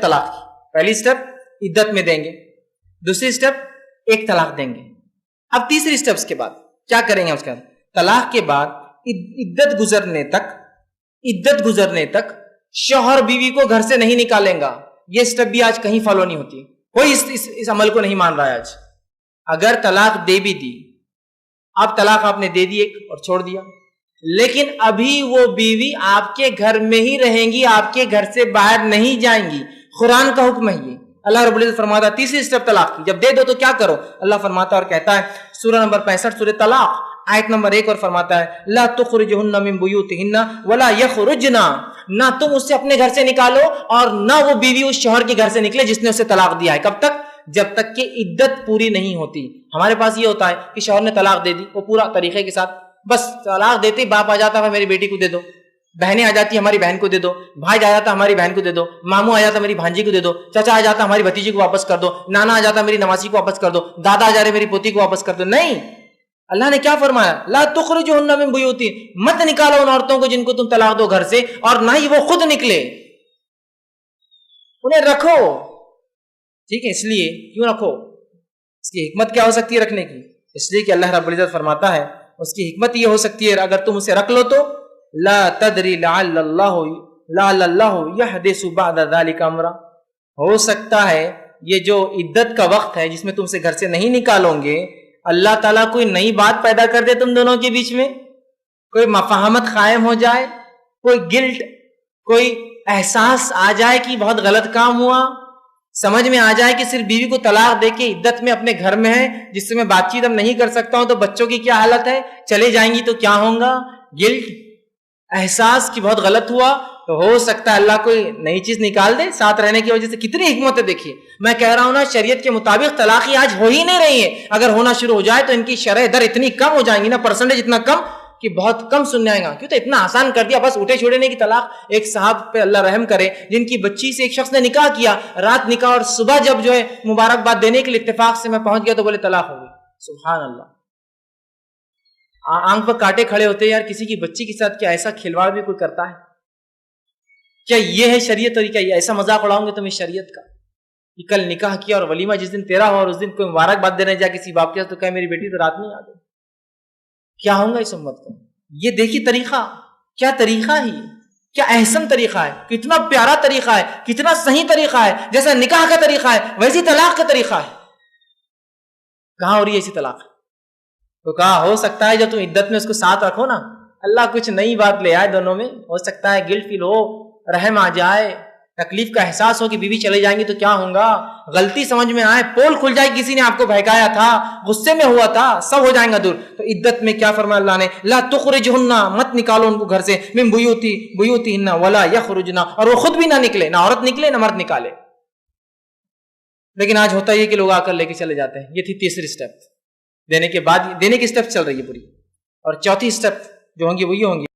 طلاق کی پہلی سٹیپ عدت میں دیں گے، دوسری سٹیپ ایک طلاق دیں گے. اب تیسری سٹیپس کے بعد کیا کریں گے؟ اس کا طلاق کے بعد عدت گزرنے تک شوہر بیوی کو گھر سے نہیں نکالیں گا. یہ سٹیپ بھی آج کہیں فالو نہیں ہوتی، کوئی اس عمل کو نہیں مان رہا ہے آج. اگر طلاق دے بھی دی، اب طلاق آپ نے دے دی ایک اور چھوڑ دیا، لیکن ابھی وہ بیوی آپ کے گھر میں ہی رہیں گی، آپ کے گھر سے باہر نہیں جائیں گی. قرآن کا حکم ہے یہ. اللہ رب العزت فرماتا ہے تیسری سٹیپ طلاق کی جب دے دو تو کیا کرو؟ اللہ فرماتا ہے اور کہتا ہے سورہ نمبر 65 سورہ طلاق آیت نمبر 1 اور فرماتا ہے لا تخرجہن من بیوتہن ولا یخرجن، نہ تم اسے اپنے گھر سے نکالو اور نہ وہ بیوی اس شوہر کے گھر سے نکلے جس نے اسے طلاق دیا ہے. کب تک؟ جب تک کہ عدت پوری نہیں ہوتی. ہمارے پاس یہ ہوتا ہے کہ شوہر نے طلاق دے دی، وہ پورا طریقے کے ساتھ بس طلاق دیتے باپ آ جاتا ہے میری بیٹی کو دے دو، بہنیں آ جاتی ہماری بہن کو دے دو، بھائی آ جاتا ہماری بہن کو دے دو، ماموں آ جاتا میری بھانجی کو دے دو، چچا آ جاتا ہماری بھتیجی کو واپس کر دو، نانا آ جاتا میری نواسی کو واپس کر دو، دادا آ جا رہے میری پوتی کو واپس کر دو. نہیں، اللہ نے کیا فرمایا؟ لا تخرجوہن من بیوتہن، مت نکالو ان عورتوں کو جن کو تم طلاق دو گھر سے، اور نہ ہی وہ خود نکلے، انہیں رکھو. ٹھیک ہے؟ اس لیے کیوں رکھو؟ اس کی حکمت کیا ہو سکتی ہے رکھنے کی؟ اس لیے کہ اللہ رب العزت فرماتا ہے اس کی حکمت یہ ہو سکتی ہے اگر تم اسے رکھ لو تو لا تدری لعل اللہ یحدث بعد ذلک امرا، ہو سکتا ہے یہ جو عدت کا وقت ہے جس میں تم سے گھر سے نہیں نکالو گے، اللہ تعالیٰ کوئی نئی بات پیدا کر دے تم دونوں کے بیچ میں، کوئی مفاہمت قائم ہو جائے، کوئی گلٹ، کوئی احساس آ جائے کہ بہت غلط کام ہوا، سمجھ میں آ جائے کہ صرف بیوی کو طلاق دے کے عدت میں اپنے گھر میں ہے جس سے میں بات چیت اب نہیں کر سکتا ہوں تو بچوں کی کیا حالت ہے، چلے جائیں گی تو کیا ہوگا، گلٹ، احساس کی بہت غلط ہوا، تو ہو سکتا ہے اللہ کوئی نئی چیز نکال دے ساتھ رہنے کی وجہ سے. کتنی حکمت ہے دیکھیے. میں کہہ رہا ہوں نا شریعت کے مطابق طلاقی آج ہو ہی نہیں رہی ہے، اگر ہونا شروع ہو جائے تو ان کی شرح در اتنی کم ہو جائیں گی نا، پرسنٹیج اتنا کم کہ بہت کم سننے آئے گا. کیوں؟ تو اتنا آسان کر دیا، بس اٹھے چھوڑنے کی طلاق. ایک صاحب پہ اللہ رحم کرے جن کی بچی سے ایک شخص نے نکاح کیا، رات نکاح اور صبح جب جو ہے مبارکباد دینے کے لیے اتفاق سے میں پہنچ گیا تو بولے طلاق ہو گئی. سبحان اللہ. آنکھ پر کاٹے کھڑے ہوتے یار، کسی کی بچی کے ساتھ کیا ایسا کھلواڑ بھی کوئی کرتا ہے؟ کیا یہ ہے شریعت؟ اور کیا یہ ایسا مذاق اڑاؤں گے تم اس شریعت کا کہ کل نکاح کیا اور ولیمہ جس دن تیرا ہو اور اس دن کوئی مبارکباد دینے جا کسی باپ کے ساتھ تو کہ میری بیٹی تو رات میں آ گئی. کیا ہوگا اس امت کو؟ یہ دیکھیے طریقہ، کیا طریقہ ہی، کیا احسن طریقہ ہے، کتنا پیارا طریقہ ہے، کتنا صحیح طریقہ ہے. جیسا نکاح کا طریقہ ہے ویسی طلاق کا طریقہ ہے. کہاں ہو رہی ہے ایسی طلاق؟ تو کہا ہو سکتا ہے جب تم عدت میں اس کو ساتھ رکھو نا، اللہ کچھ نئی بات لے آئے دونوں میں. ہو سکتا ہے گلٹ فیل ہو، رحم آ جائے، تکلیف کا احساس ہو کہ بیوی چلے جائیں گی تو کیا ہوگا، غلطی سمجھ میں آئے، پول کھل جائے، کسی نے آپ کو بہکایا تھا، غصے میں ہوا تھا، سب ہو جائیں گا دور. تو عدت میں کیا فرمایا اللہ نے؟ لا تخرجہن، مت نکالو ان کو گھر سے، من بیوتہن ولا یخرجن، اور وہ خود بھی نہ نکلے، نہ عورت نکلے نہ مرد نکالے. لیکن آج ہوتا ہے کہ لوگ آ کر لے کے چلے جاتے ہیں. یہ تھی تیسری سٹیپ. دینے کے بعد دینے کی سٹیپ چل رہی ہے پوری، اور چوتھی سٹیپ جو ہوں گی وہ یہ ہوں گی